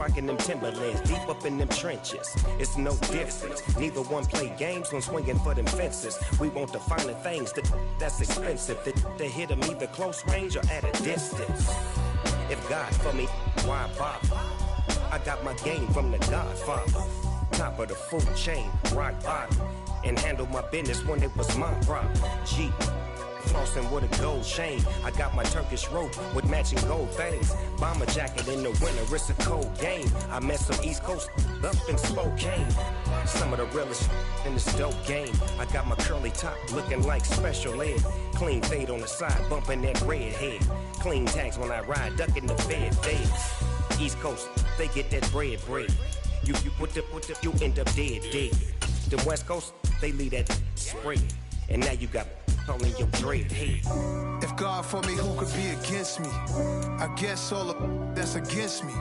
Rocking them Timberlands, deep up in them trenches. It's no difference. Neither one play games when swinging for them fences. We want the finer things that's expensive. They hit them either close range or at a distance. If God for me, why bother? I got my game from the Godfather. Top of the food chain, rock bottom. And handle my business when it was my problem. G. Flossing with a gold chain. I got my Turkish rope with matching gold things. Bomber jacket in the winter, it's a cold game. I met some East Coast up in Spokane. Some of the realest in this dope game. I got my curly top looking like special ed. Clean fade on the side, bumping that red head. Clean tags when I ride, ducking the feds. East Coast, they get that bread. You put the, you end up dead. The West Coast, they leave that spread. And now you got all in your dread head. If God for me, who could be against me? I guess all of that's against me.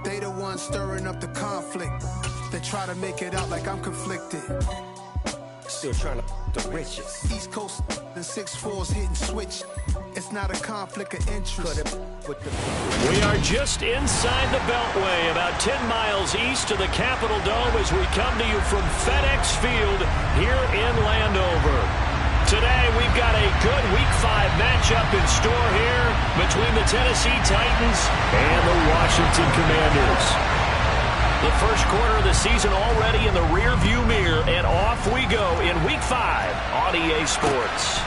They the ones stirring up the conflict. They try to make it out like I'm conflicted. Still trying to the riches. East Coast and 6'4's hitting switch. It's not a conflict of interest. We are just inside the Beltway, about 10 miles east of the Capitol Dome as we come to you from FedEx Field here in Landover. Today we've got a good Week 5 matchup in store here between the Tennessee Titans and the Washington Commanders. The first quarter of the season already in the rearview mirror, and off we go in Week 5 on EA Sports.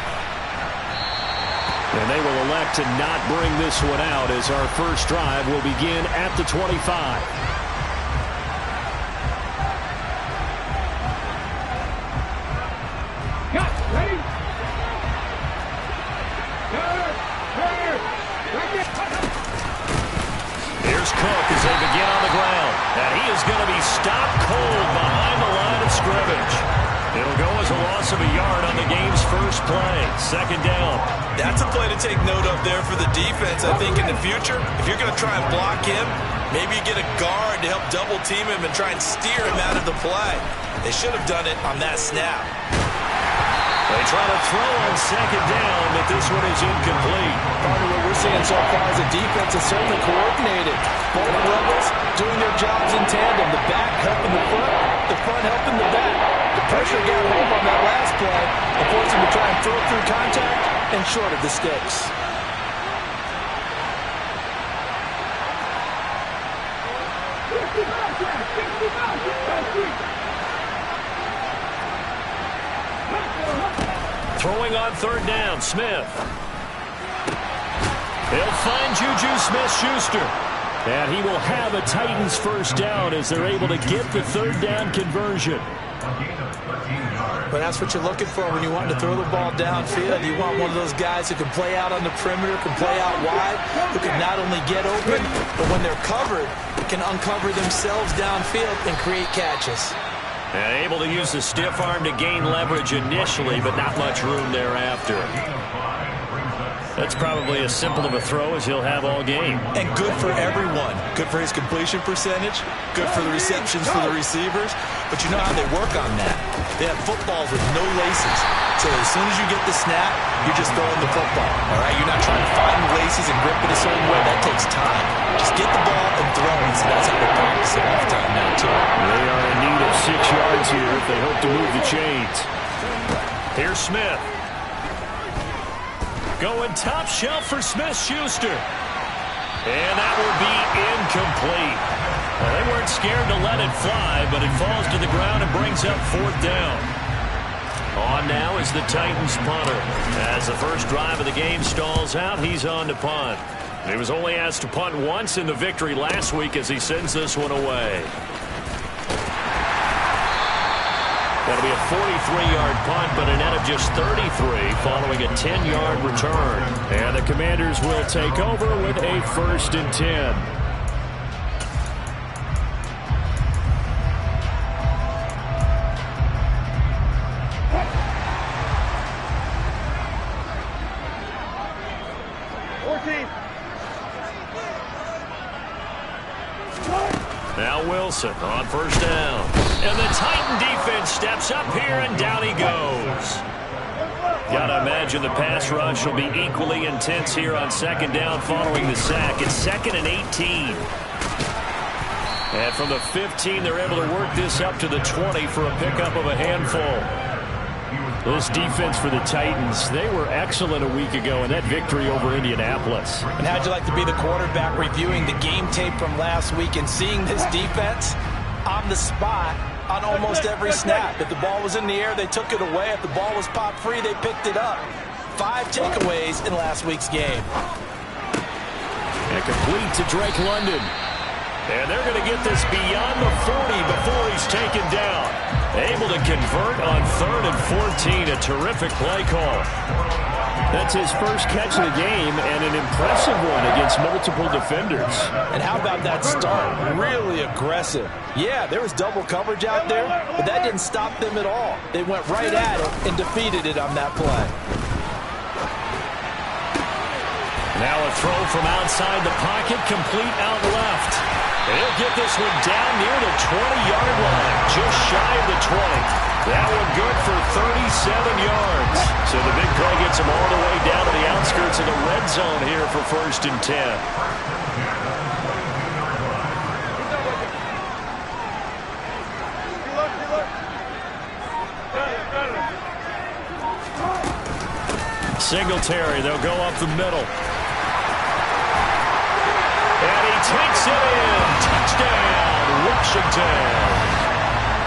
And they will elect to not bring this one out as our first drive will begin at the 25. Here's Cook as they begin on the ground. And he is going to be stopped cold behind the line of scrimmage. It'll go as a loss of a yard on the game's first play. Second down. That's a play to take note of there for the defense, I think, in the future. If you're going to try and block him, maybe you get a guard to help double team him and try and steer him out of the play. They should have done it on that snap. They try to throw on second down, but this one is incomplete. Part of what we're seeing so far is the defense is certainly coordinated. Both levels doing their jobs in tandem. The back helping the front helping the back. The pressure got home on that last play and forced him to try and throw through contact and short of the sticks. Throwing on third down, Smith. He'll find Juju Smith-Schuster. And he will have a Titans first down as they're able to get the third down conversion. But that's what you're looking for when you want to throw the ball downfield. You want one of those guys who can play out on the perimeter, can play out wide, who can not only get open, but when they're covered, can uncover themselves downfield and create catches. And able to use the stiff arm to gain leverage initially, but not much room thereafter. That's probably as simple of a throw as he'll have all game. And good for everyone. Good for his completion percentage. Good for the receptions for the receivers. But you know how they work on that. They have footballs with no laces. So as soon as you get the snap, you're just throwing the football. All right? You're not trying to find the laces and grip it a certain way. That takes time. Just get the ball and throw it. So that's how they practice it half time now, too. They are in need of 6 yards here if they hope to move the chains. Here's Smith. Going top shelf for Smith-Schuster. And that will be incomplete. Well, they weren't scared to let it fly, but it falls to the ground and brings up fourth down. On now is the Titans punter. As the first drive of the game stalls out, he's on to punt. He was only asked to punt once in the victory last week as he sends this one away. That'll be a 43-yard punt, but a net of just 33 following a 10-yard return. And the Commanders will take over with a 1st and 10. Now Wilson on first down. And the Titan defense steps up here, and down he goes. Gotta imagine the pass rush will be equally intense here on second down following the sack. It's 2nd and 18. And from the 15, they're able to work this up to the 20 for a pickup of a handful. This defense for the Titans, they were excellent a week ago in that victory over Indianapolis. And how'd you like to be the quarterback reviewing the game tape from last week and seeing this defense on the spot on almost every snap? If the ball was in the air, they took it away. If the ball was popped free, they picked it up. 5 takeaways in last week's game. And complete to Drake London. And they're going to get this beyond the 40 before he's taken down. Able to convert on 3rd and 14. A terrific play call. That's his first catch of the game and an impressive one against multiple defenders. And how about that start? Really aggressive. Yeah, there was double coverage out there, but that didn't stop them at all. They went right at it and defeated it on that play. Now a throw from outside the pocket, complete out left. He'll get this one down near the 20-yard line, just shy of the 20. That one good for 37 yards. So the big play gets him all the way down to the outskirts of the red zone here for 1st and 10. Singletary, they'll go up the middle. And he takes it in. Touchdown, Washington.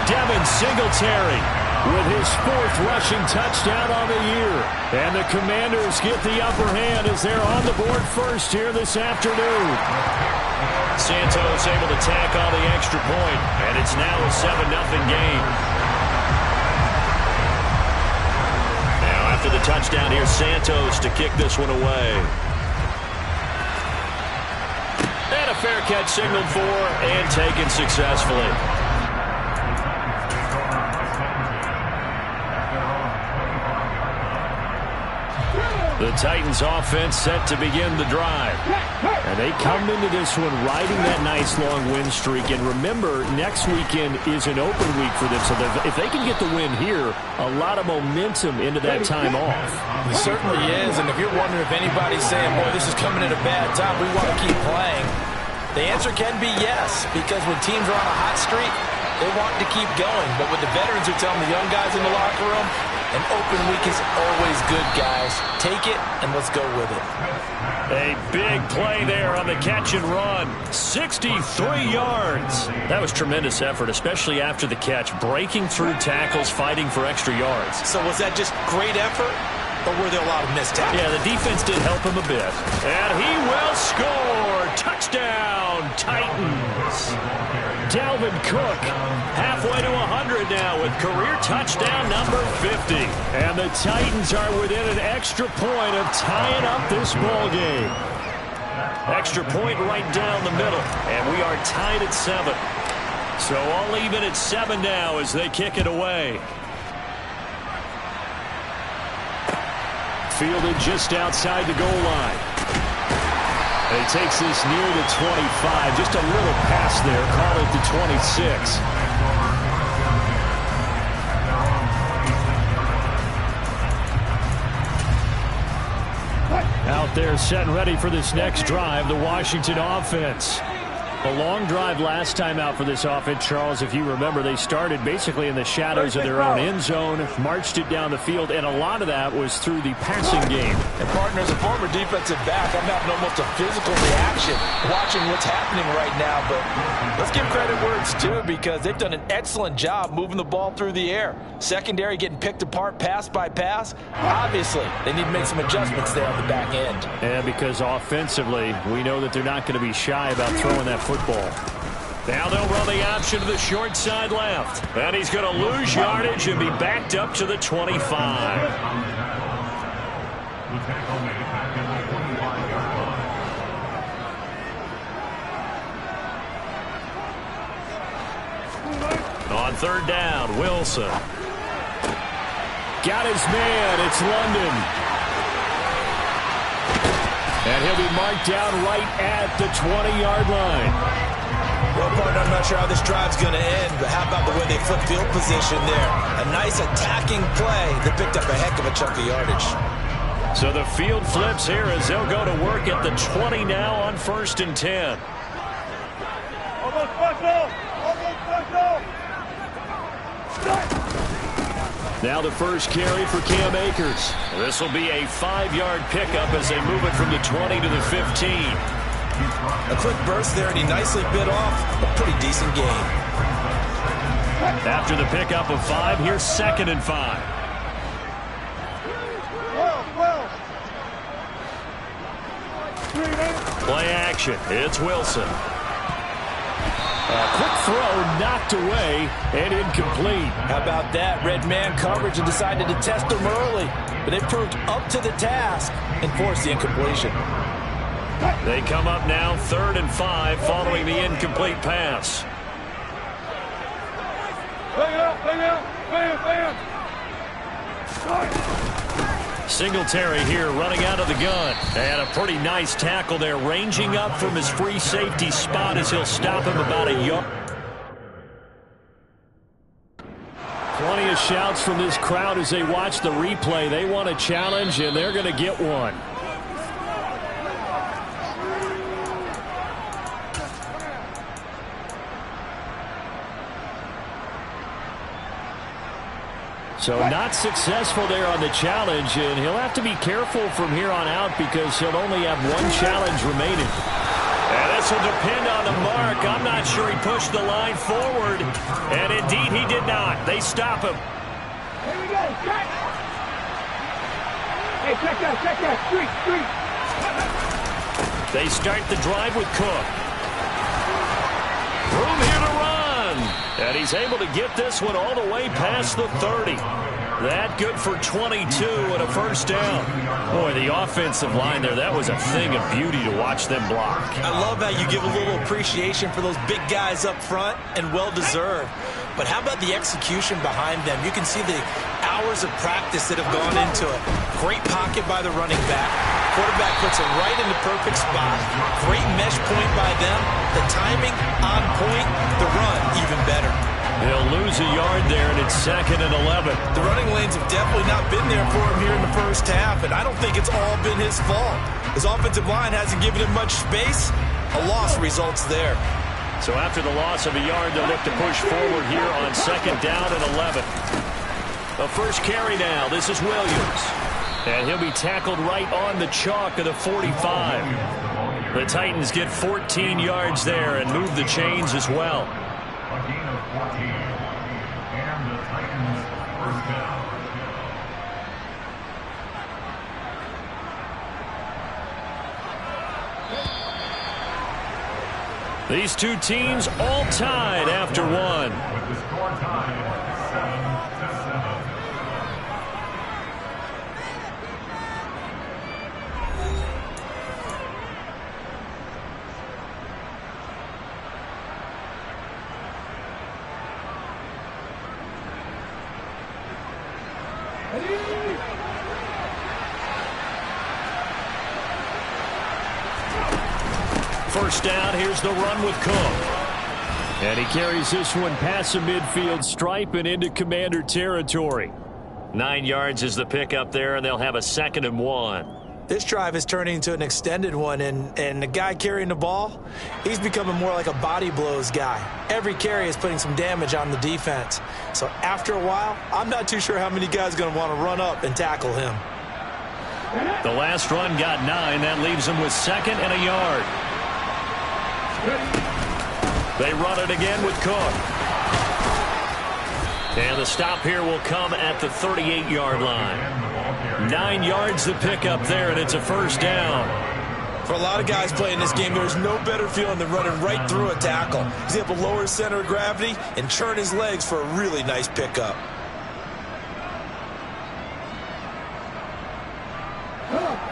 Devin Singletary with his 4th rushing touchdown on the year. And the Commanders get the upper hand as they're on the board first here this afternoon. Santos able to tack on the extra point, and it's now a 7-0 game. Now after the touchdown, here's Santos to kick this one away. And a fair catch signaled for and taken successfully. The Titans offense set to begin the drive. And they come into this one riding that nice long win streak. And remember, next weekend is an open week for them. So if they can get the win here, a lot of momentum into that time off. It certainly is. And if you're wondering if anybody's saying, boy, this is coming at a bad time, we want to keep playing, the answer can be yes. Because when teams are on a hot streak, they want to keep going. But what the veterans are telling the young guys in the locker room, an open week is always good, guys. Take it, and let's go with it. A big play there on the catch and run. 63 yards. That was tremendous effort, especially after the catch. Breaking through tackles, fighting for extra yards. So was that just great effort, or were there a lot of missed tackles? Yeah, the defense did help him a bit. And he will score. Touchdown, Titans. Dalvin Cook halfway to 100 now with career touchdown number 50. And the Titans are within an extra point of tying up this ball game. Extra point right down the middle. And we are tied at 7. So all even at 7 now as they kick it away. Fielded just outside the goal line. He takes this near the 25. Just a little pass there. Call it the 26. Out there set and ready for this next drive, the Washington offense. A long drive last time out for this offense, Charles. If you remember, they started basically in the shadows of their own end zone, marched it down the field, and a lot of that was through the passing game. And partner, as a former defensive back, I'm having almost a physical reaction watching what's happening right now. But let's give credit where it's due, because they've done an excellent job moving the ball through the air. Secondary getting picked apart pass by pass. Obviously, they need to make some adjustments there on the back end. And because offensively, we know that they're not going to be shy about throwing that football. Now they'll run the option to the short side left. And he's going to lose yardage and be backed up to the 25. On 3rd down, Wilson. Got his man. It's London. And he'll be marked down right at the 20-yard line. Well, partner, I'm not sure how this drive's going to end, but how about the way they flip field position there? A nice attacking play that picked up a heck of a chunk of yardage. So the field flips here as they'll go to work at the 20 now on 1st and 10. Now the first carry for Cam Akers. This will be a 5-yard pickup as they move it from the 20 to the 15. A quick burst there, and he nicely bit off a pretty decent gain. After the pickup of 5, here's 2nd and 5. Play action. It's Wilson. A quick throw knocked away and incomplete. How about that? Red man coverage and decided to test them early. But they proved up to the task and forced the incompletion. They come up now 3rd and 5 following the incomplete pass. Singletary here running out of the gun. And a pretty nice tackle there, ranging up from his free safety spot as he'll stop him about a yard. Plenty of shouts from this crowd as they watch the replay. They want a challenge, and they're going to get one. So not successful there on the challenge, and he'll have to be careful from here on out because he'll only have one challenge remaining. And this will depend on the mark. I'm not sure he pushed the line forward, and indeed he did not. They stop him. Here we go, check. Hey, check that, street. They start the drive with Cook. Room here to run. And he's able to get this one all the way past the 30. That good for 22 and a first down. Boy, the offensive line there, that was a thing of beauty to watch them block. I love how you give a little appreciation for those big guys up front, and well-deserved. But how about the execution behind them? You can see the hours of practice that have gone into it. Great pocket by the running back. Quarterback puts it right in the perfect spot. Great mesh point by them. The timing on point. The run even better. He'll lose a yard there, and it's 2nd and 11. The running lanes have definitely not been there for him here in the first half, and I don't think it's all been his fault. His offensive line hasn't given him much space. A loss results there. So after the loss of a yard, they'll look to push forward here on 2nd down and 11. The first carry now. This is Williams. And he'll be tackled right on the chalk of the 45. The Titans get 14 yards there and move the chains as well. A gain of 14, and the Titans first down. These two teams all tied after one. With the score tied 7-7. First down, here's the run with Cook. And he carries this one past the midfield stripe and into Commander territory. 9 yards is the pickup there, and they'll have a 2nd and 1. This drive is turning into an extended one, and the guy carrying the ball, he's becoming more like a body blows guy. Every carry is putting some damage on the defense. So after a while, I'm not too sure how many guys are going to want to run up and tackle him. The last run got 9. That leaves him with 2nd and a yard. They run it again with Cook. And the stop here will come at the 38-yard line. 9 yards to pick up there, and it's a first down. For a lot of guys playing this game, there's no better feeling than running right through a tackle. He's able to lower his center of gravity and churn his legs for a really nice pickup.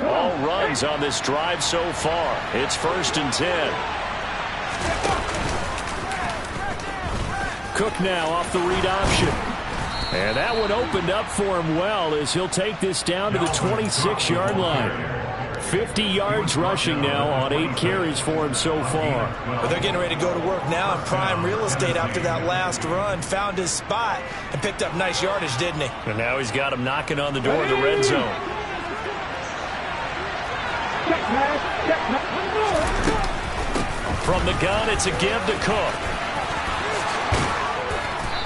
All runs on this drive so far. It's 1st and 10. Cook now off the read option. And that one opened up for him well as he'll take this down to the 26-yard line. 50 yards rushing now on 8 carries for him so far. But they're getting ready to go to work now in prime real estate after that last run. Found his spot and picked up nice yardage, didn't he? And now he's got him knocking on the door of the red zone. From the gun, it's a give to Cook.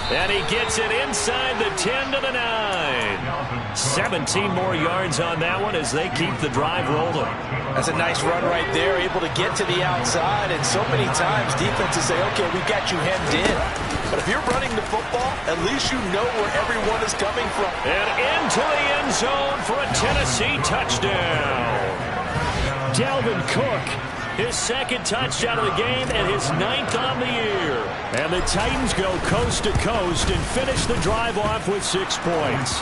And he gets it inside the 10 to the 9. 17 more yards on that one as they keep the drive rolling. That's a nice run right there, able to get to the outside. And so many times defenses say, okay, we've got you hemmed in. But if you're running the football, at least you know where everyone is coming from. And into the end zone for a Tennessee touchdown. Dalvin Cook, his second touchdown of the game and his 9th on the year. And the Titans go coast to coast and finish the drive off with 6 points.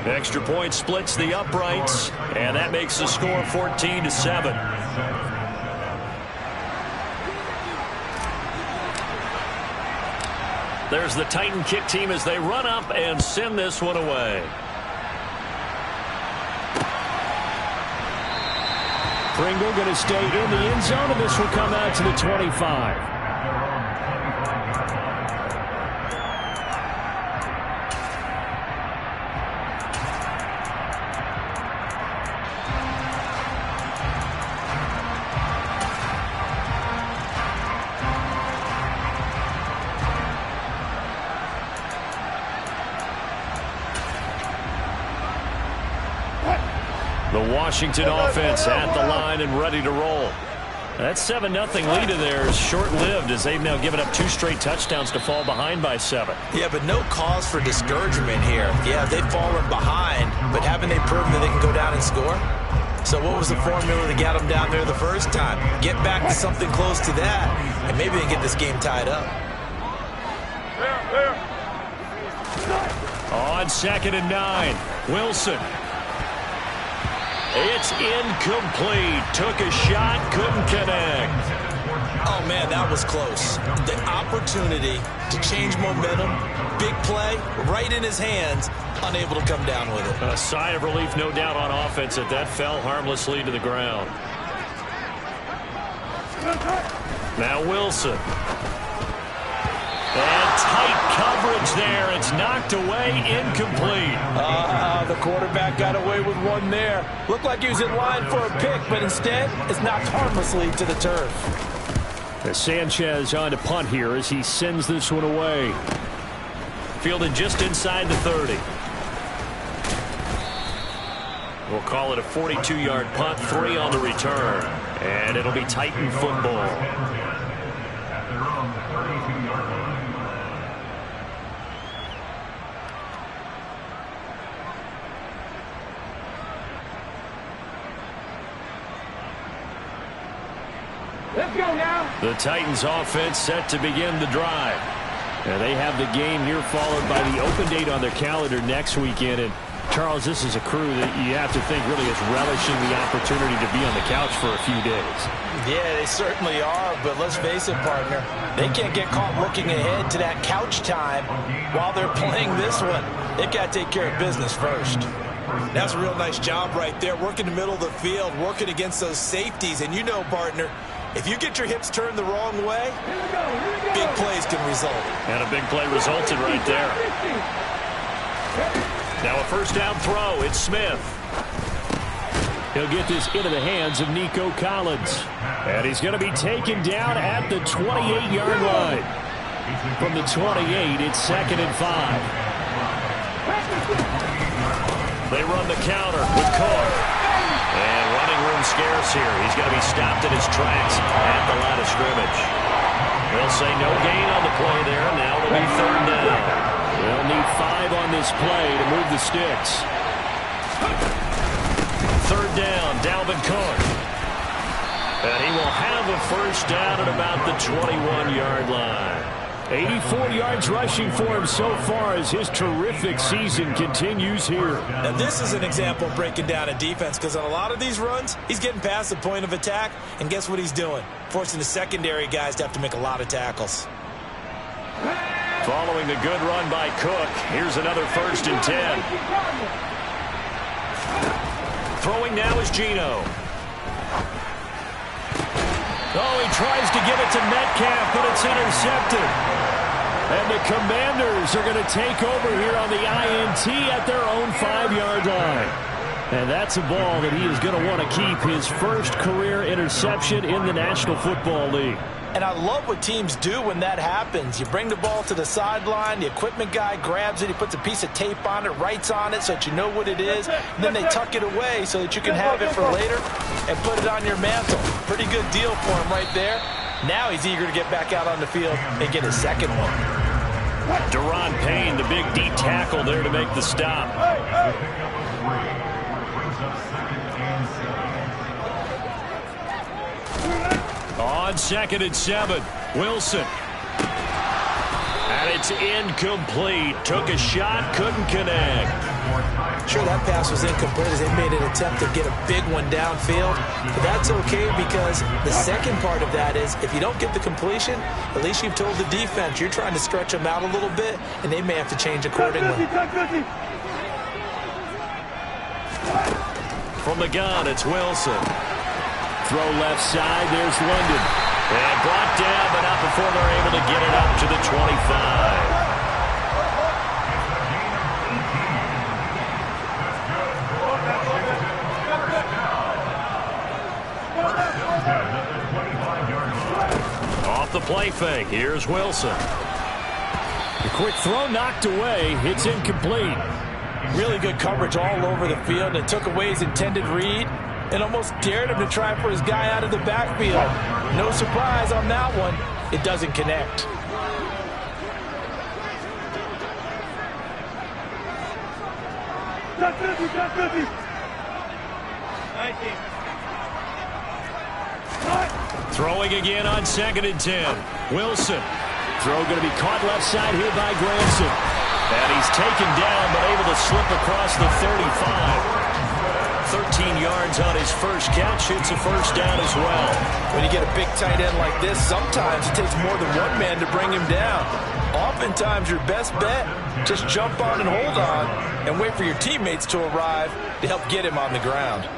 Extra point splits the uprights, and that makes the score 14-7. There's the Titan kick team as they run up and send this one away. Pringle going to stay in the end zone, and this will come out to the 25. The Washington offense at the line and ready to roll. That 7-0 lead of theirs is short-lived as they've now given up 2 straight touchdowns to fall behind by 7. Yeah, but no cause for discouragement here. Yeah, they've fallen behind, but haven't they proven that they can go down and score? So what was the formula that got them down there the first time? Get back to something close to that, and maybe they get this game tied up. On 2nd and 9, Wilson. It's incomplete. Took a shot, couldn't connect. Oh, man, that was close. The opportunity to change momentum, big play, right in his hands, unable to come down with it. A sigh of relief, no doubt, on offense that fell harmlessly to the ground. Now Wilson. And tight coverage there. It's knocked away, incomplete. The quarterback got away with one there. Looked like he was in line for a pick, but instead it's knocked harmlessly to the turf. As Sanchez on to punt here as he sends this one away. Fielded just inside the 30. We'll call it a 42-yard punt, 3 on the return. And it'll be Titan football. Let's go now. The Titans offense set to begin the drive. And they have the game here followed by the open date on their calendar next weekend. And Charles, this is a crew that you have to think really is relishing the opportunity to be on the couch for a few days. Yeah, they certainly are, but let's face it, partner. They can't get caught looking ahead to that couch time while they're playing this one. They've got to take care of business first. That's a real nice job right there, working the middle of the field, working against those safeties. And you know, partner, if you get your hips turned the wrong way, big plays can result. And a big play resulted right there. Now a first down throw. It's Smith. He'll get this into the hands of Nico Collins. And he's going to be taken down at the 28-yard line. From the 28, it's 2nd and 5. They run the counter with Cook. And running room scarce here. He's going to be stopped in his tracks at the line of scrimmage. They'll say no gain on the play there. Now it'll be 3rd down. They'll need 5 on this play to move the sticks. 3rd down, Dalvin Cook. And he will have a first down at about the 21-yard line. 84 yards rushing for him so far as his terrific season continues here. Now this is an example of breaking down a defense, because on a lot of these runs, he's getting past the point of attack, and guess what he's doing? Forcing the secondary guys to have to make a lot of tackles. Following the good run by Cook, here's another 1st and 10. Throwing now is Geno. Oh, he tries to give it to Metcalf, but it's intercepted. And the Commanders are going to take over here on the INT at their own 5-yard line. And that's a ball that he is going to want to keep, his first career interception in the National Football League. And I love what teams do when that happens. You bring the ball to the sideline, the equipment guy grabs it, he puts a piece of tape on it, writes on it so that you know what it is, and then they tuck it away so that you can have it for later and put it on your mantle. Pretty good deal for him right there. Now he's eager to get back out on the field and get his second one. Daron Payne, the big D tackle there to make the stop. On 2nd and 7, Wilson. And it's incomplete. Took a shot, couldn't connect. Sure, that pass was incomplete as they made an attempt to get a big one downfield. But that's okay because the second part of that is if you don't get the completion, at least you've told the defense you're trying to stretch them out a little bit, and they may have to change accordingly. From the gun, it's Wilson. Throw left side, there's London. And brought down, but not before they're able to get it up to the 25. Off the play fake, here's Wilson. The quick throw knocked away, it's incomplete. Really good coverage all over the field, and it took away his intended read and almost dared him to try for his guy out of the backfield. No surprise on that one. It doesn't connect. Throwing again on 2nd and 10. Wilson. Throw going to be caught left side here by Granson. And he's taken down, but able to slip across the 35. 13 yards on his first catch. It's a first down as well. When you get a big tight end like this, sometimes it takes more than one man to bring him down. Oftentimes, your best bet, just jump on and hold on and wait for your teammates to arrive to help get him on the ground.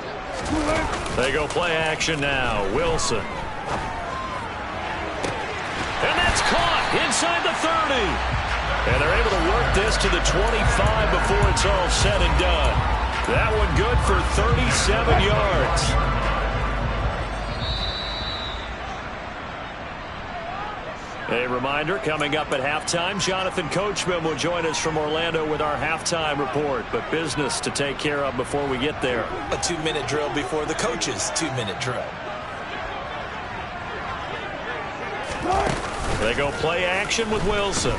They go play action now. Wilson. And that's caught inside the 30. And they're able to work this to the 25 before it's all said and done. That one good for 37 yards. A reminder, coming up at halftime, Jonathan Coachman will join us from Orlando with our halftime report. But business to take care of before we get there. A 2-minute drill before the coach's 2-minute drill. They go play action with Wilson.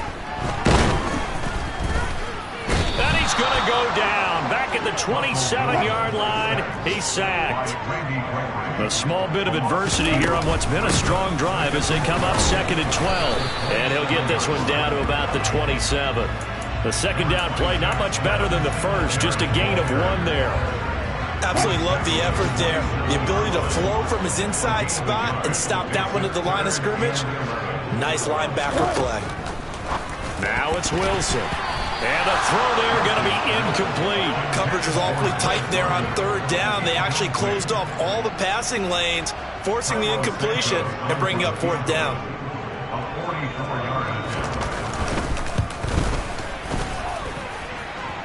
And he's going to go down. Back at the 27-yard line, he's sacked. A small bit of adversity here on what's been a strong drive as they come up 2nd and 12. And he'll get this one down to about the 27. The second down play, not much better than the first, just a gain of 1 there. Absolutely love the effort there. The ability to flow from his inside spot and stop that one at the line of scrimmage. Nice linebacker play. Now it's Wilson. And a throw there going to be incomplete. Coverage was awfully tight there on 3rd down. They actually closed off all the passing lanes, forcing the incompletion and bringing up 4th down.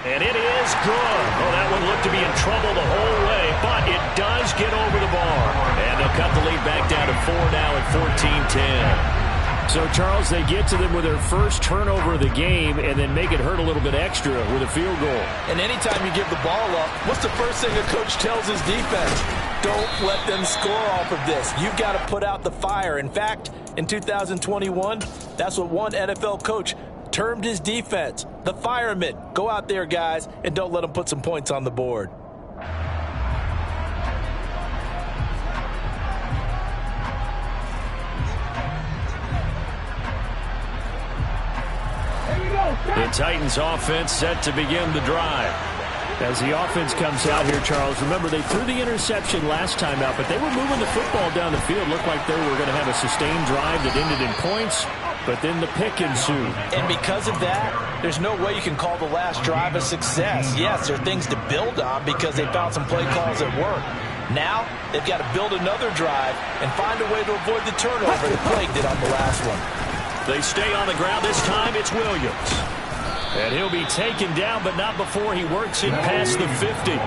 And it is good. Oh, that one looked to be in trouble the whole way, but it does get over the bar. And they'll cut the lead back down to 4 now at 14-10. So, Charles, they get to them with their first turnover of the game and then make it hurt a little bit extra with a field goal. And anytime you give the ball up, what's the first thing a coach tells his defense? Don't let them score off of this. You've got to put out the fire. In fact, in 2021, that's what one NFL coach termed his defense, the firemen. Go out there, guys, and don't let them put some points on the board. The Titans offense set to begin the drive. As the offense comes out here, Charles, remember they threw the interception last time out, but they were moving the football down the field. Looked like they were going to have a sustained drive that ended in points, but then the pick ensued. And because of that, there's no way you can call the last drive a success. Yes, there are things to build on because they found some play calls that work. Now, they've got to build another drive and find a way to avoid the turnover that plagued it on the last one. They stay on the ground. This time it's Williams. And he'll be taken down, but not before he works it past the 50.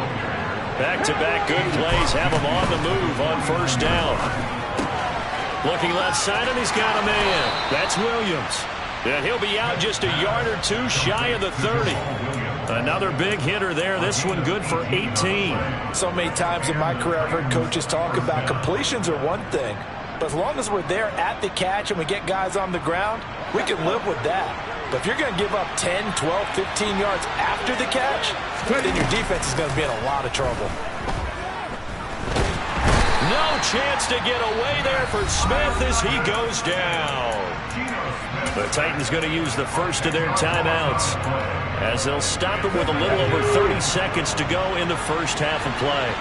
Back-to-back good plays have him on the move on 1st down. Looking left side, and he's got a man. That's Williams. And he'll be out just a yard or two shy of the 30. Another big hitter there. This one good for 18. So many times in my career I've heard coaches talk about completions are one thing. But as long as we're there at the catch and we get guys on the ground, we can live with that. But if you're going to give up 10, 12, 15 yards after the catch, then your defense is going to be in a lot of trouble. No chance to get away there for Smith as he goes down. The Titans going to use the first of their timeouts as they'll stop it with a little over 30 seconds to go in the first half of play.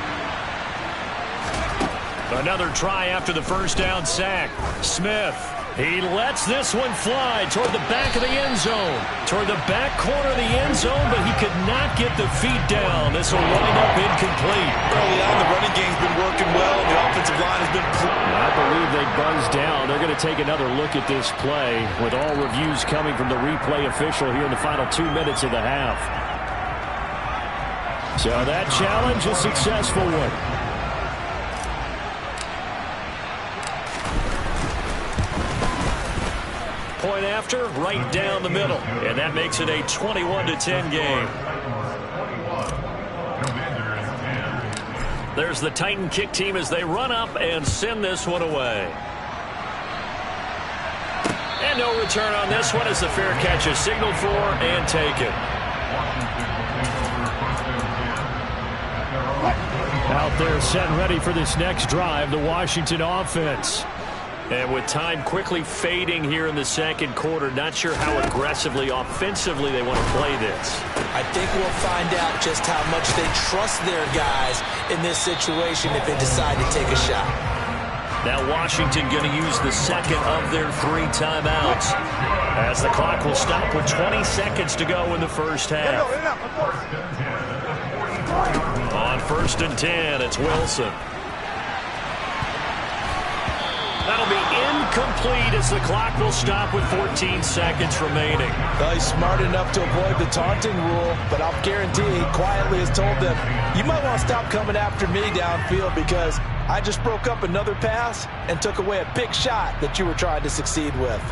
Another try after the first down sack. Smith, he lets this one fly toward the back of the end zone. Toward the back corner of the end zone, but he could not get the feet down. This will wind up incomplete. Early on, the running game's been working well, and the offensive line has been... I believe they buzzed down. They're going to take another look at this play with all reviews coming from the replay official here in the final 2 minutes of the half. So that challenge, a successful one. Point after, right down the middle. And that makes it a 21-10 game. There's the Titan kick team as they run up and send this one away. And no return on this one as the fair catch is signaled for and taken. Out there set and ready for this next drive, the Washington offense. And with time quickly fading here in the second quarter, not sure how aggressively, offensively they want to play this. I think we'll find out just how much they trust their guys in this situation if they decide to take a shot. Now Washington going to use the second of their 3 timeouts as the clock will stop with 20 seconds to go in the first half. On 1st and 10, it's Wilson. That'll be incomplete as the clock will stop with 14 seconds remaining. Well, he's smart enough to avoid the taunting rule, but I'll guarantee he quietly has told them, you might want to stop coming after me downfield because I just broke up another pass and took away a big shot that you were trying to succeed with.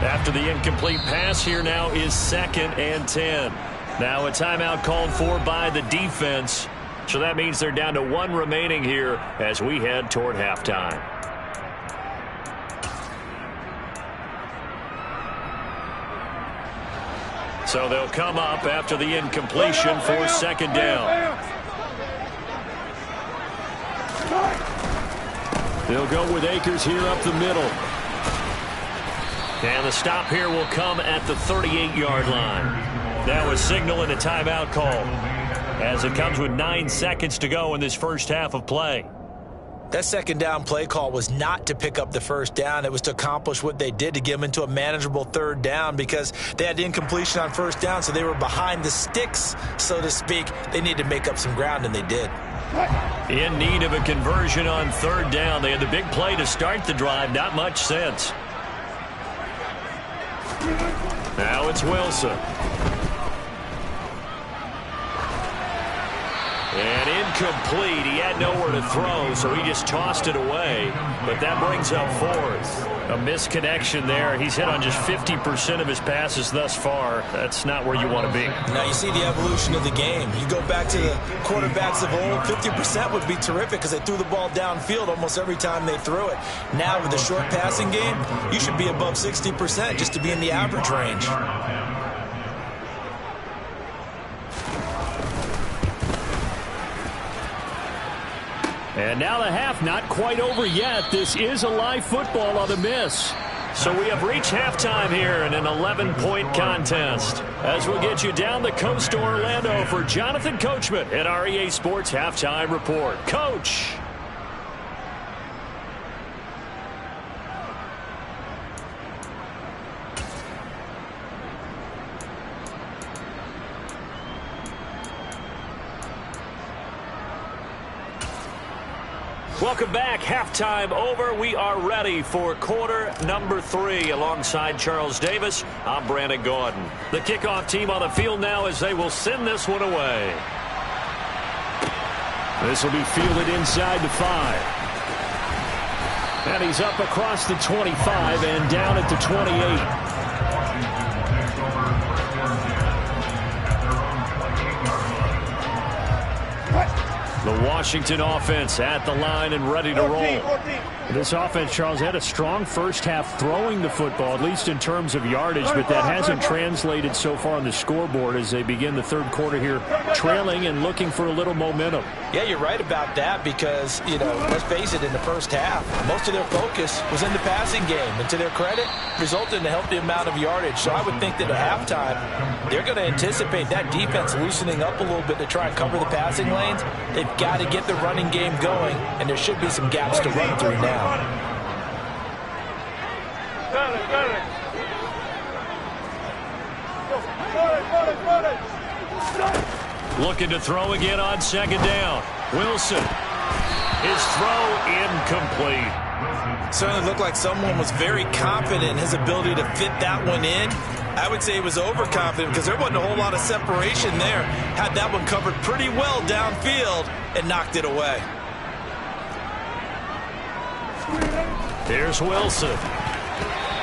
After the incomplete pass, here now is 2nd and 10. Now a timeout called for by the defense. So that means they're down to 1 remaining here as we head toward halftime. So they'll come up after the incompletion for 2nd down. They'll go with Akers here up the middle. And the stop here will come at the 38-yard line. Now a signal and a timeout call, as it comes with 9 seconds to go in this first half of play. That 2nd down play call was not to pick up the 1st down. It was to accomplish what they did to get them into a manageable 3rd down because they had incompletion on 1st down, so they were behind the sticks, so to speak. They needed to make up some ground, and they did. In need of a conversion on 3rd down. They had the big play to start the drive. Not much sense. Now it's Wilson. And incomplete. He had nowhere to throw, so he just tossed it away. But that brings up 4th. A misconnection there. He's hit on just 50% of his passes thus far. That's not where you want to be. Now you see the evolution of the game. You go back to the quarterbacks of old, 50% would be terrific because they threw the ball downfield almost every time they threw it. Now with the short passing game, you should be above 60% just to be in the average range. And now the half not quite over yet. This is a live football on the miss. So we have reached halftime here in an 11-point contest. As we'll get you down the coast to Orlando for Jonathan Coachman at our EA Sports Halftime Report. Coach. Welcome back. Halftime over. We are ready for quarter number 3. Alongside Charles Davis, I'm Brandon Gordon. The kickoff team on the field now as they will send this one away. This will be fielded inside the 5. And he's up across the 25 and down at the 28. The Washington offense at the line and ready to roll. This offense, Charles, had a strong first half throwing the football, at least in terms of yardage, but that hasn't translated so far on the scoreboard as they begin the third quarter here, trailing and looking for a little momentum. Yeah, you're right about that because, let's face it, in the first half, most of their focus was in the passing game. And to their credit, resulted in a healthy amount of yardage. So I would think that at halftime, they're going to anticipate that defense loosening up a little bit to try and cover the passing lanes. They've got to get the running game going, and there should be some gaps to run through now. Looking to throw again on second down. Wilson. His throw incomplete. Certainly looked like someone was very confident in his ability to fit that one in. I would say he was overconfident because there wasn't a whole lot of separation there. Had that one covered pretty well downfield and knocked it away. Here's Wilson.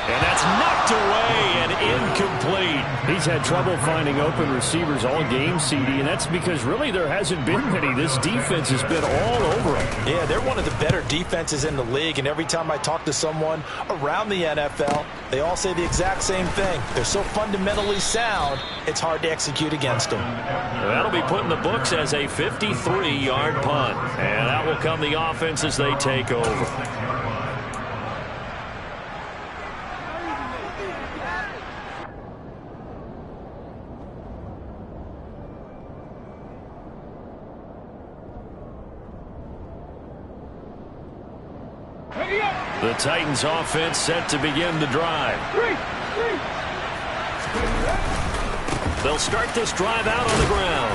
And that's knocked away and incomplete. He's had trouble finding open receivers all game, CD, and that's because really there hasn't been many. This defense has been all over him. Yeah, they're one of the better defenses in the league, and every time I talk to someone around the NFL, they all say the exact same thing. They're so fundamentally sound, it's hard to execute against them. That'll be put in the books as a 53-yard punt, and out will come the offense as they take over. The Titans offense set to begin the drive. They'll start this drive out on the ground.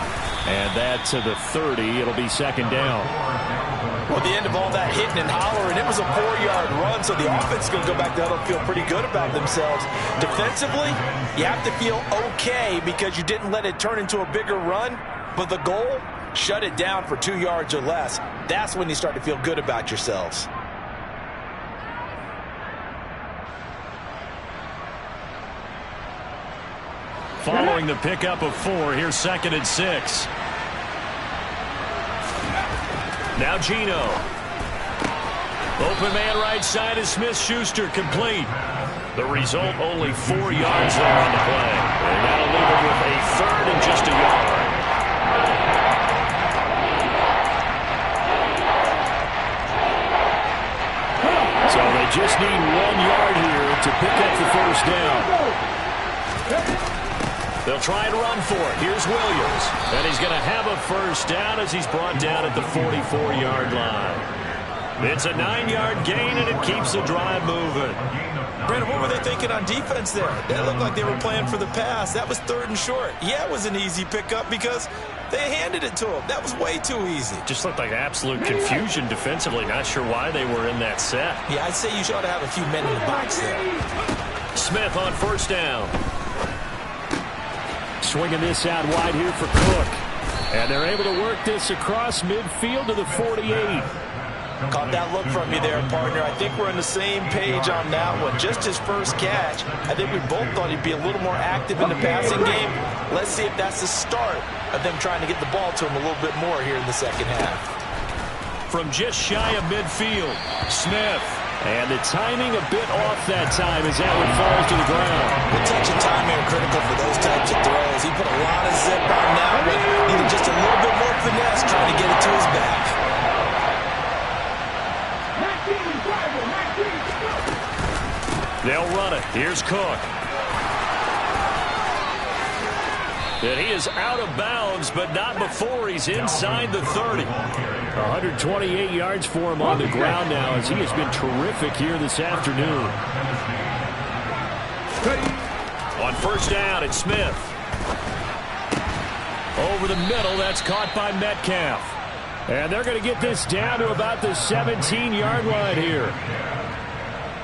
And that to the 30. It'll be second down. Well, at the end of all that hitting and hollering, it was a 4-yard run, so the offense is going to go back there and feel pretty good about themselves. Defensively, you have to feel okay because you didn't let it turn into a bigger run, but the goal, shut it down for 2 yards or less. That's when you start to feel good about yourselves. Following the pickup of 4, here's 2nd and 6. Now Geno. Open man right side is Smith-Schuster, complete. The result, only 4 yards there on the play. And that'll leave him with a 3rd and just a yard. So they just need 1 yard here to pick up the first down. They'll try and run for it. Here's Williams. And he's going to have a first down as he's brought down at the 44-yard line. It's a 9-yard gain, and it keeps the drive moving. Brandon, what were they thinking on defense there? That looked like they were playing for the pass. That was 3rd and short. Yeah, it was an easy pickup because they handed it to him. That was way too easy. Just looked like absolute confusion defensively. Not sure why they were in that set. Yeah, I'd say you ought to have a few men in the box there. Smith on first down. Swinging this out wide here for Cook. And they're able to work this across midfield to the 48. Caught that look from you there, partner. I think we're on the same page on that one. Just his first catch. I think we both thought he'd be a little more active in the passing game. Let's see if that's the start of them trying to get the ball to him a little bit more here in the second half. From just shy of midfield, Smith. And the timing a bit off that time as that one falls to the ground. The touch and timing are critical for those types of throws. He put a lot of zip on that one. Needed just a little bit more finesse trying to get it to his back. They'll run it. Here's Cook. And he is out of bounds, but not before he's inside the 30. 128 yards for him on the ground now as he has been terrific here this afternoon. On first down, it's Smith. Over the middle, that's caught by Metcalf. And they're going to get this down to about the 17-yard line here.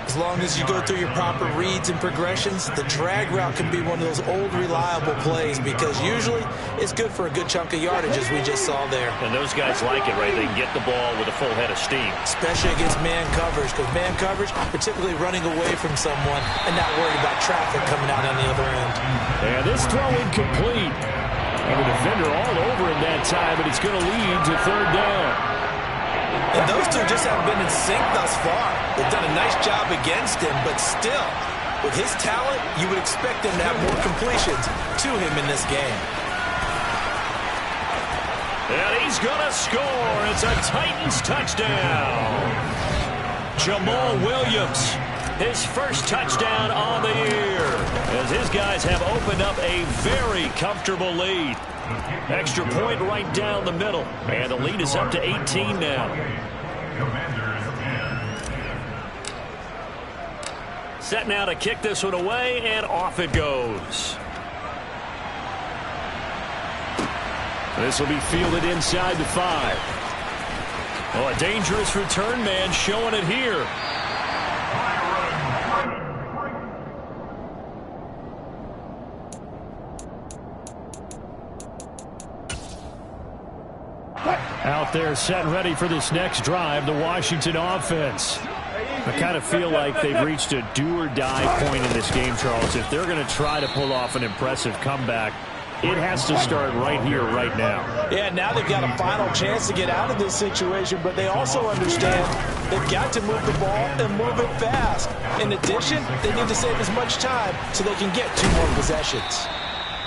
As long as you go through your proper reads and progressions, the drag route can be one of those old reliable plays because usually it's good for a good chunk of yardage, as we just saw there. And those guys like it, right? They can get the ball with a full head of steam. Especially against man coverage, because man coverage, particularly running away from someone and not worried about traffic coming out on the other end. And this throw incomplete. And the defender all over him that time, but it's going to lead to third down. And those two just haven't been in sync thus far. They've done a nice job against him, but still, with his talent, you would expect him to have more completions to him in this game. And he's going to score. It's a Titans touchdown. Jamal Williams, his first touchdown on the year, as his guys have opened up a very comfortable lead. Extra point right down the middle. And the lead is up to 18 now. Set now to kick this one away, and off it goes. This will be fielded inside the 5. Oh, a dangerous return man showing it here. Out there set ready for this next drive, the Washington offense. I kind of feel like they've reached a do-or-die point in this game, Charles. If they're going to try to pull off an impressive comeback, it has to start right here, right now. Yeah, now they've got a final chance to get out of this situation, but they also understand they've got to move the ball and move it fast. In addition, they need to save as much time so they can get 2 more possessions.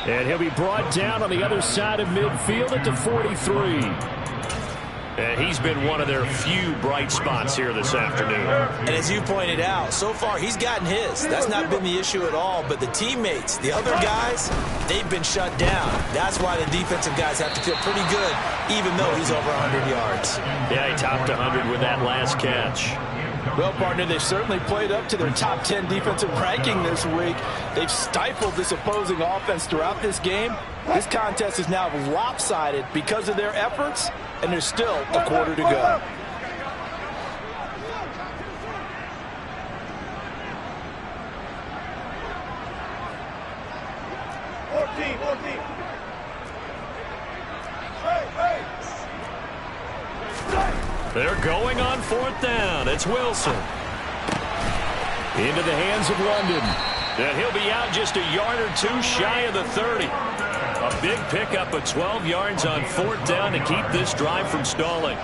And he'll be brought down on the other side of midfield at the 43. And he's been one of their few bright spots here this afternoon. And as you pointed out, so far he's gotten his. That's not been the issue at all. But the teammates, the other guys, they've been shut down. That's why the defensive guys have to feel pretty good, even though he's over 100 yards. Yeah, he topped 100 with that last catch. Well, partner, they've certainly played up to their top 10 defensive ranking this week. They've stifled this opposing offense throughout this game. This contest is now lopsided because of their efforts, and there's still a quarter to go. They're going on 4th down. It's Wilson. Into the hands of London. And he'll be out just a yard or 2 shy of the 30. A big pickup of 12 yards on 4th down to keep this drive from stalling.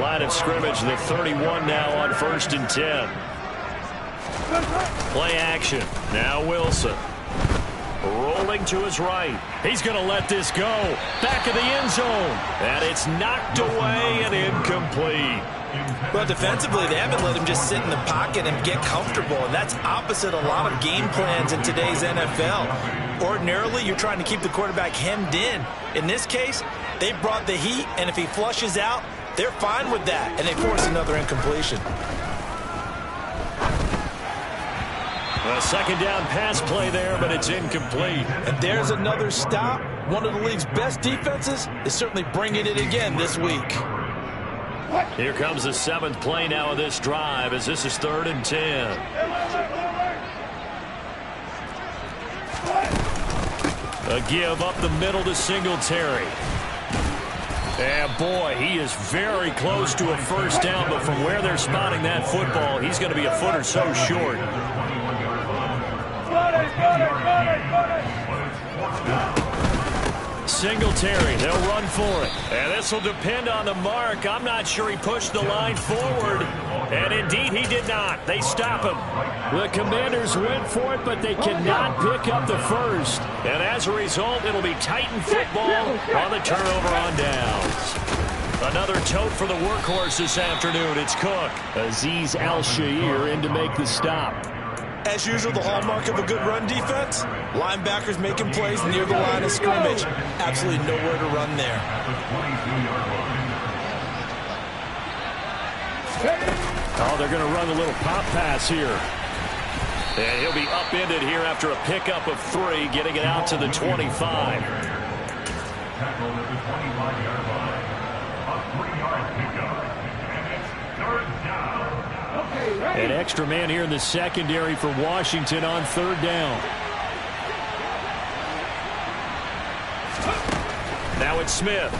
Line of scrimmage, the 31 now on 1st and 10. Play action. Now Wilson. Rolling to his right. He's going to let this go. Back of the end zone. And it's knocked away and incomplete. Well, defensively, they haven't let him just sit in the pocket and get comfortable, and that's opposite a lot of game plans in today's NFL. Ordinarily, you're trying to keep the quarterback hemmed in. In this case, they brought the heat, and if he flushes out, they're fine with that, and they force another incompletion. A second down pass play there, but it's incomplete. And there's another stop. One of the league's best defenses is certainly bringing it again this week. Here comes the 7th play now of this drive, as this is 3rd and 10. A give up the middle to Singletary. And boy, he is very close to a first down, but from where they're spotting that football, he's going to be a foot or so short. Singletary, they'll run for it. And this will depend on the mark. I'm not sure he pushed the line forward. And indeed, he did not. They stop him. The Commanders went for it, but they cannot pick up the first. And as a result, it'll be Titan football on the turnover on downs. Another tote for the workhorse this afternoon. It's Cook. Azeez Al-Shaair in to make the stop. As usual, the hallmark of a good run defense, linebackers making plays near the line of scrimmage. Absolutely nowhere to run there. Oh, they're going to run a little pop pass here. And he'll be upended here after a pickup of 3, getting it out to the 25. Tackled at the 25-yard line. A 3-yard pickup. And it's 3rd down. An extra man here in the secondary for Washington on third down. Now it's Smith.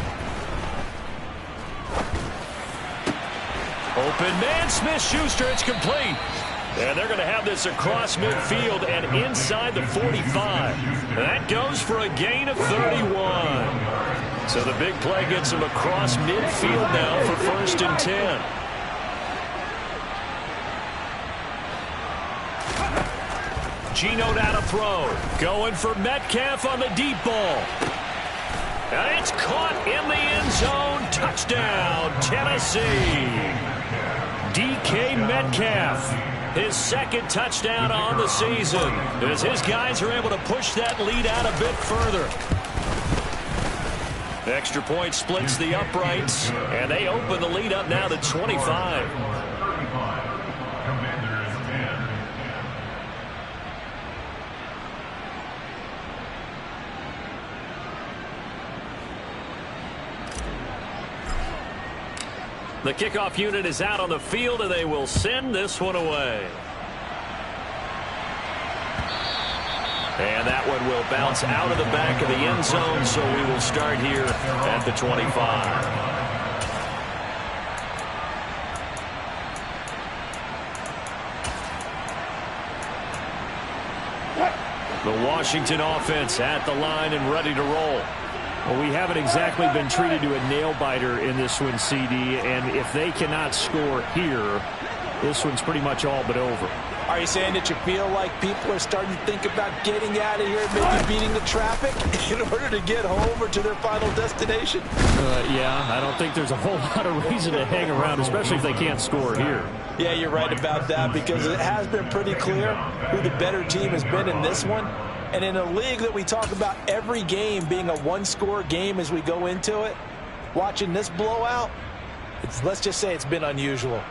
Open man, Smith-Schuster, it's complete. And they're going to have this across midfield and inside the 45. That goes for a gain of 31. So the big play gets them across midfield now for 1st and 10. Geno down to throw. Going for Metcalf on the deep ball. And it's caught in the end zone. Touchdown, Tennessee. DK Metcalf, his 2nd touchdown on the season, as his guys are able to push that lead out a bit further. Extra point splits the uprights, and they open the lead up now to 25. The kickoff unit is out on the field, and they will send this one away. And that one will bounce out of the back of the end zone, so we will start here at the 25. The Washington offense at the line and ready to roll. Well, we haven't exactly been treated to a nail-biter in this one, CD, and if they cannot score here, this one's pretty much all but over. Are you saying that you feel like people are starting to think about getting out of here and maybe beating the traffic in order to get home or to their final destination? Yeah, I don't think there's a whole lot of reason to hang around, especially if they can't score here. Yeah, you're right about that, because it has been pretty clear who the better team has been in this one. And in a league that we talk about every game being a one-score game as we go into it, watching this blowout, let's just say it's been unusual.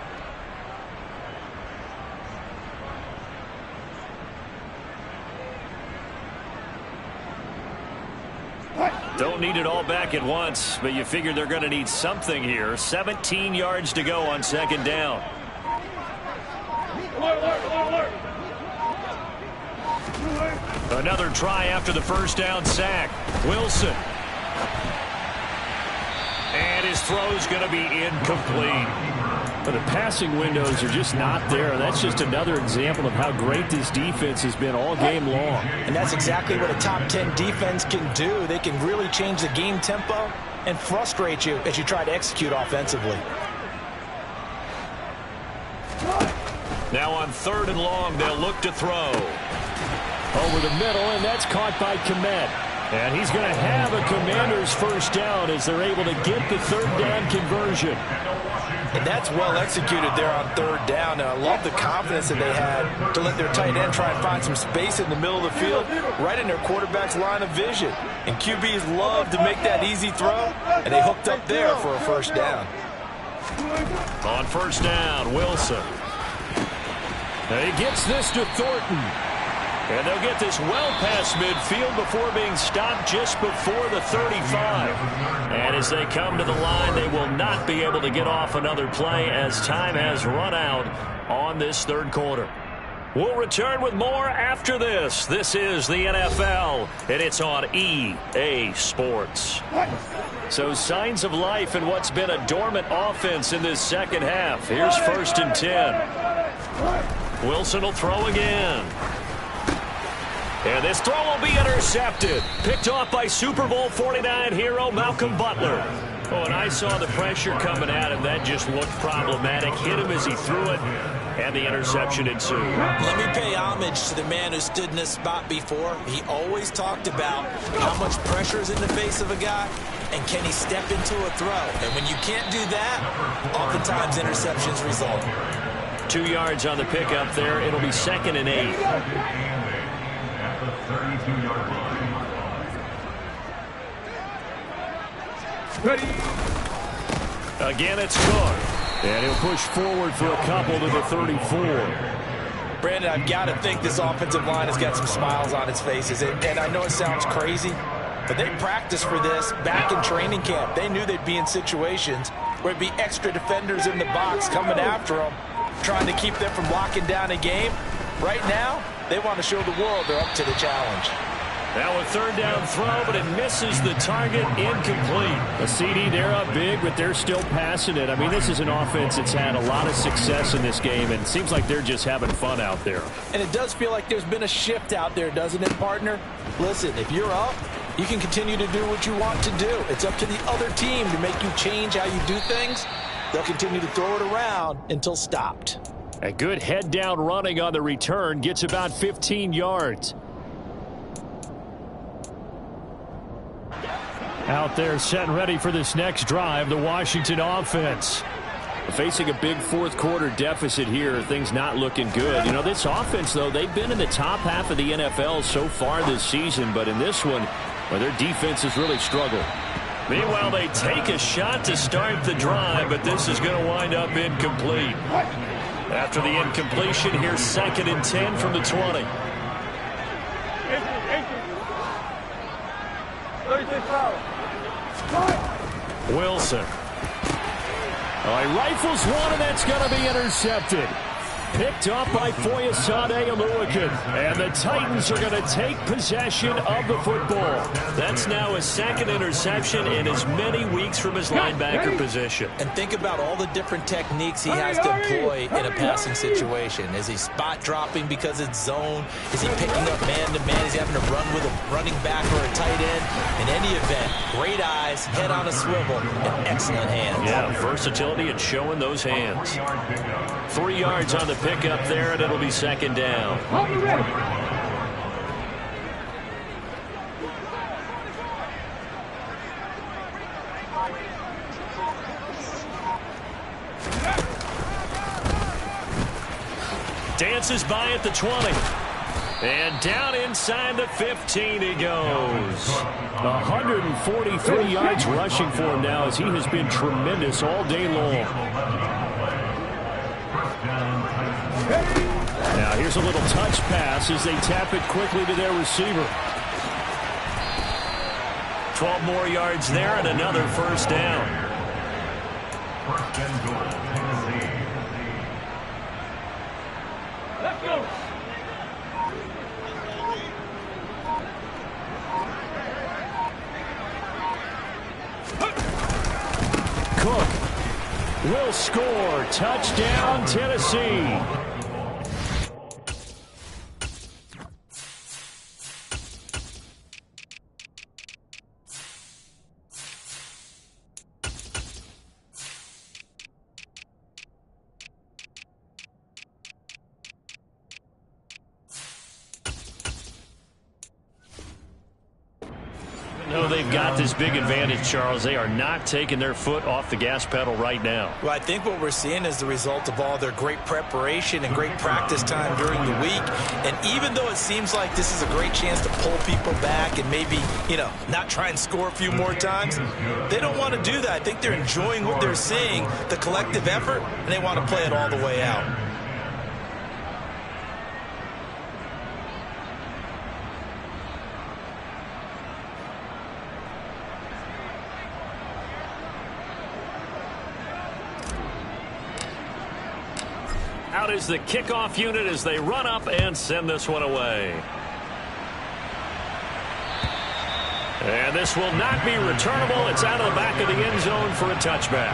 Don't need it all back at once, but you figure they're going to need something here. 17 yards to go on 2nd down. Another try after the 1st down sack. Wilson. And his throw's going to be incomplete. But the passing windows are just not there. That's just another example of how great this defense has been all game long. And that's exactly what a top 10 defense can do. They can really change the game tempo and frustrate you as you try to execute offensively. Now on 3rd and long, they'll look to throw. Over the middle, and that's caught by Kmet. And he's going to have a Commanders 1st down as they're able to get the 3rd down conversion. And that's well executed there on 3rd down. And I love the confidence that they had to let their tight end try and find some space in the middle of the field, right in their quarterback's line of vision. And QBs love to make that easy throw, and they hooked up there for a 1st down. On 1st down, Wilson. And he gets this to Thornton. And they'll get this well past midfield before being stopped just before the 35. And as they come to the line, they will not be able to get off another play as time has run out on this 3rd quarter. We'll return with more after this. This is the NFL, and it's on EA Sports. So signs of life in what's been a dormant offense in this 2nd half. Here's 1st and 10. Wilson will throw again. And this throw will be intercepted. Picked off by Super Bowl 49 hero Malcolm Butler. Oh, and I saw the pressure coming at him. That just looked problematic. Hit him as he threw it, and the interception ensued. Let me pay homage to the man who stood in this spot before. He always talked about how much pressure is in the face of a guy, and can he step into a throw. And when you can't do that, oftentimes interceptions result. 2 yards on the pickup there. It'll be 2nd and 8. Ready. Again, it's Cook. And he'll push forward for a couple to the 34. Brandon, I've got to think this offensive line has got some smiles on its faces. And I know it sounds crazy, but they practiced for this back in training camp. They knew they'd be in situations where it'd be extra defenders in the box coming after them. trying to keep them from locking down a game. Right now, they want to show the world they're up to the challenge. Now a third down throw, but it misses the target, incomplete. A CD, they're up big, but they're still passing it. I mean, this is an offense that's had a lot of success in this game, and it seems like they're just having fun out there. And it does feel like there's been a shift out there, doesn't it, partner? Listen, if you're up, you can continue to do what you want to do. It's up to the other team to make you change how you do things. They'll continue to throw it around until stopped. A good head-down running on the return gets about 15 yards. Out there set and ready for this next drive, the Washington offense. Facing a big fourth-quarter deficit here, things not looking good. You know, this offense, though, they've been in the top half of the NFL so far this season, but in this one, well, their defense has really struggled. Meanwhile, they take a shot to start the drive, but this is going to wind up incomplete. After the incompletion, here's 2nd and 10 from the 20. Wilson. He rifles one, and that's going to be intercepted. Picked up by Foyesade Oluokun. And the Titans are going to take possession of the football. That's now his 2nd interception in as many weeks from his linebacker position. And think about all the different techniques he has to employ in a passing situation. Is he spot dropping because it's zone? Is he picking up man-to-man? Is he having to run with a running back or a tight end? In any event, great eyes, head on a swivel, and excellent hands. Yeah, versatility and showing those hands. 3 yards on the pickup there, and it'll be 2nd down. Dances by at the 20. And down inside the 15 he goes. 143 yards rushing for him now, as he has been tremendous all day long. Now here's a little touch pass as they tap it quickly to their receiver. 12 more yards there and another first down. 1st and goal, Tennessee. Let's go. Cook will score. Touchdown, Tennessee. No, they've got this big advantage, Charles. They are not taking their foot off the gas pedal right now. Well, I think what we're seeing is the result of all their great preparation and great practice time during the week. And even though it seems like this is a great chance to pull people back and maybe, not try and score a few more times, they don't want to do that. I think they're enjoying what they're seeing, the collective effort, and they want to play it all the way out. Out is the kickoff unit as they run up and send this one away. And this will not be returnable. It's out of the back of the end zone for a touchback.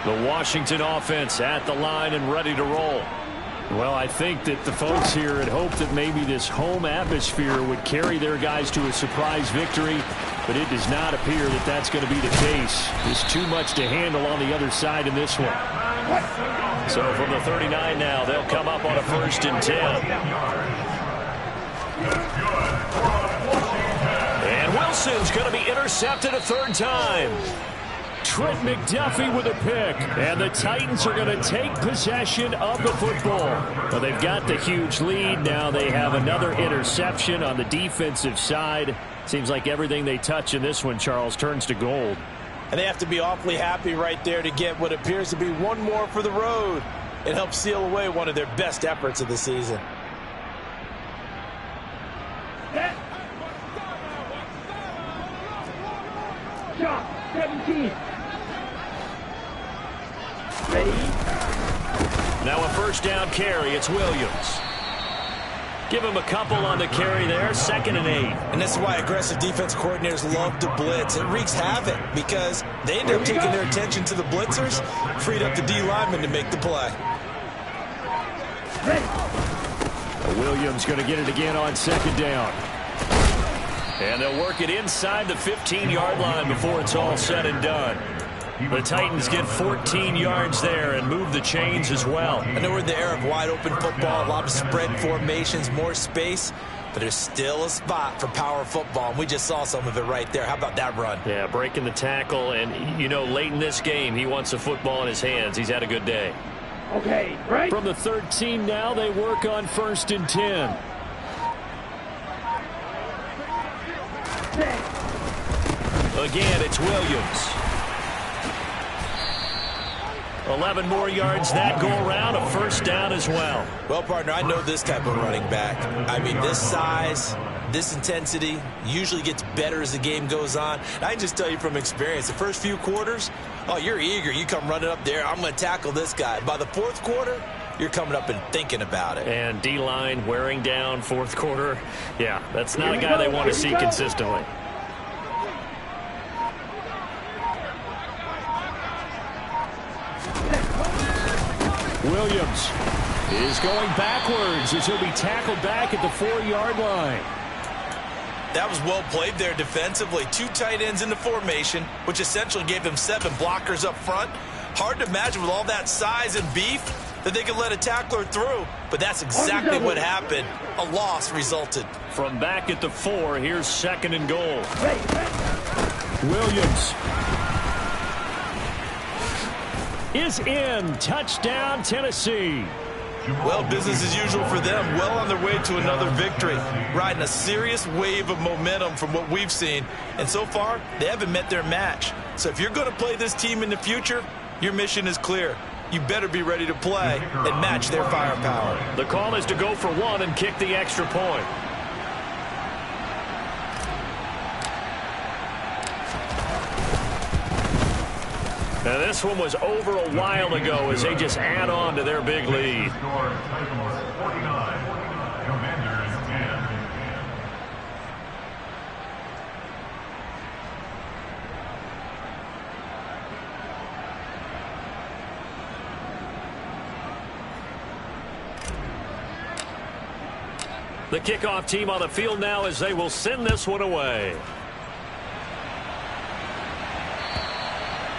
The Washington offense at the line and ready to roll. Well, I think that the folks here had hoped that maybe this home atmosphere would carry their guys to a surprise victory, but it does not appear that that's going to be the case. There's too much to handle on the other side in this one. So from the 39 now, they'll come up on a 1st and 10. And Wilson's going to be intercepted a 3rd time. Trent McDuffie with a pick. And the Titans are going to take possession of the football. Well, they've got the huge lead. Now they have another interception on the defensive side. Seems like everything they touch in this one, Charles, turns to gold. And they have to be awfully happy right there to get what appears to be one more for the road. It helps seal away one of their best efforts of the season. Shot 17. Ready? Now a first down carry. It's Williams. Give him a couple on the carry there. 2nd and 8. And this is why aggressive defense coordinators love to blitz. It wreaks havoc because they end up taking their attention to the blitzers, freed up the D lineman to make the play. Williams going to get it again on 2nd down. And they'll work it inside the 15-yard line before it's all said and done. The Titans get 14 yards there and move the chains as well. I know we're in the era of wide-open football, a lot of spread formations, more space, but there's still a spot for power football, and we just saw some of it right there. How about that run? Yeah, breaking the tackle, and, you know, late in this game, he wants the football in his hands. He's had a good day. Okay, right. From the 13 now, they work on 1st and 10. Again, it's Williams. 11 more yards that go around, a first down as well. Well, partner, I know this type of running back. I mean, this size, this intensity usually gets better as the game goes on. And I can just tell you from experience, the first few quarters, oh, you're eager. You come running up there, I'm going to tackle this guy. By the 4th quarter, you're coming up and thinking about it. And D-line wearing down 4th quarter. Yeah, that's not a guy they want to see consistently. Williams is going backwards as he'll be tackled back at the 4-yard line. That was well played there defensively. 2 tight ends in the formation, which essentially gave them 7 blockers up front. Hard to imagine with all that size and beef that they could let a tackler through, but that's exactly what happened. A loss resulted. From back at the 4, here's 2nd and goal. Williams is in. Touchdown, Tennessee. Well, business as usual for them. Well on their way to another victory. Riding a serious wave of momentum from what we've seen. And so far, they haven't met their match. So if you're going to play this team in the future, your mission is clear. You better be ready to play and match their firepower. The call is to go for 1 and kick the extra point. Now this one was over a while ago as they just add on to their big lead. The kickoff team on the field now as they will send this one away.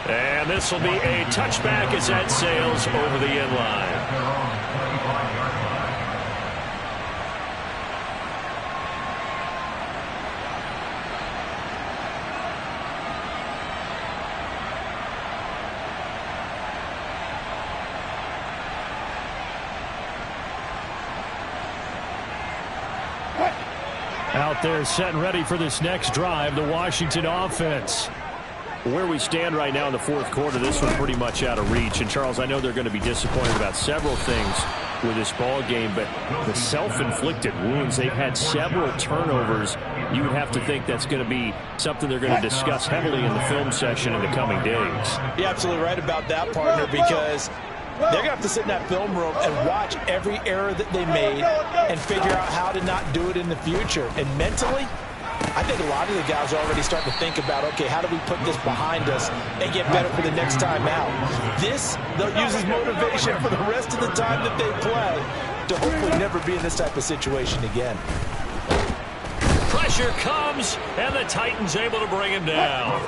And this will be a touchback as that sails over the end line. Out there set and ready for this next drive, the Washington offense. Where we stand right now in the 4th quarter, this one's pretty much out of reach. And, Charles, I know they're going to be disappointed about several things with this ball game, but the self-inflicted wounds, they've had several turnovers. You would have to think that's going to be something they're going to discuss heavily in the film session in the coming days. You're absolutely right about that, partner, because they're going to have to sit in that film room and watch every error that they made and figure out how to not do it in the future. And mentally, I think a lot of the guys are already starting to think about, okay, how do we put this behind us and get better for the next time out? This, they'll use as motivation for the rest of the time that they play to hopefully never be in this type of situation again. Pressure comes, and the Titans able to bring him down.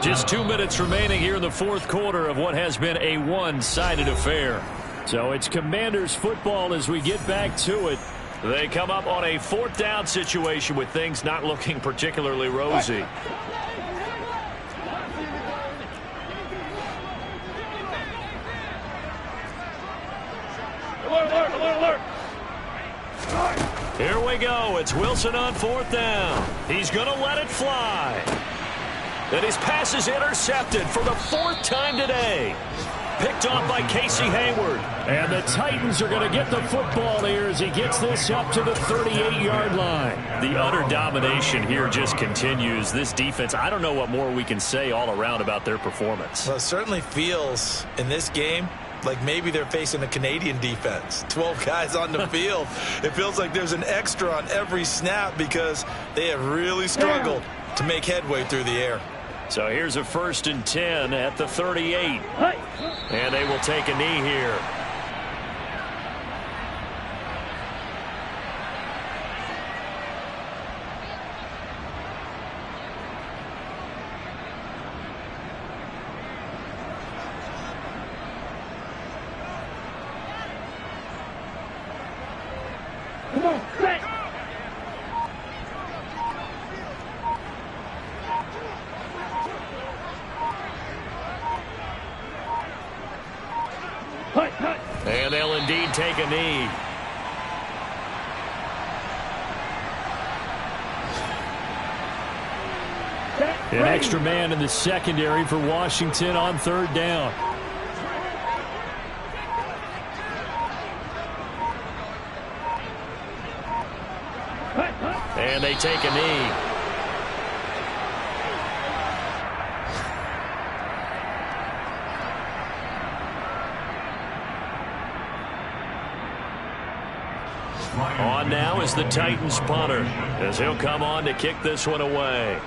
Just 2 minutes remaining here in the 4th quarter of what has been a one-sided affair. So it's Commanders football as we get back to it. They come up on a 4th down situation with things not looking particularly rosy. Alert. Here we go. It's Wilson on 4th down. He's going to let it fly. And his pass is intercepted for the 4th time today. Picked off by Casey Hayward. And the Titans are going to get the football here as he gets this up to the 38-yard line. The utter domination here just continues. This defense, I don't know what more we can say all around about their performance. Well, it certainly feels in this game like maybe they're facing a Canadian defense. 12 guys on the field. It feels like there's an extra on every snap because they have really struggled to make headway through the air. So here's a 1st and 10 at the 38. And they will take a knee here. Come on, set. And they'll indeed take a knee. An extra man in the secondary for Washington on 3rd down. And they take a knee. On now is the Titans punter as he'll come on to kick this one away.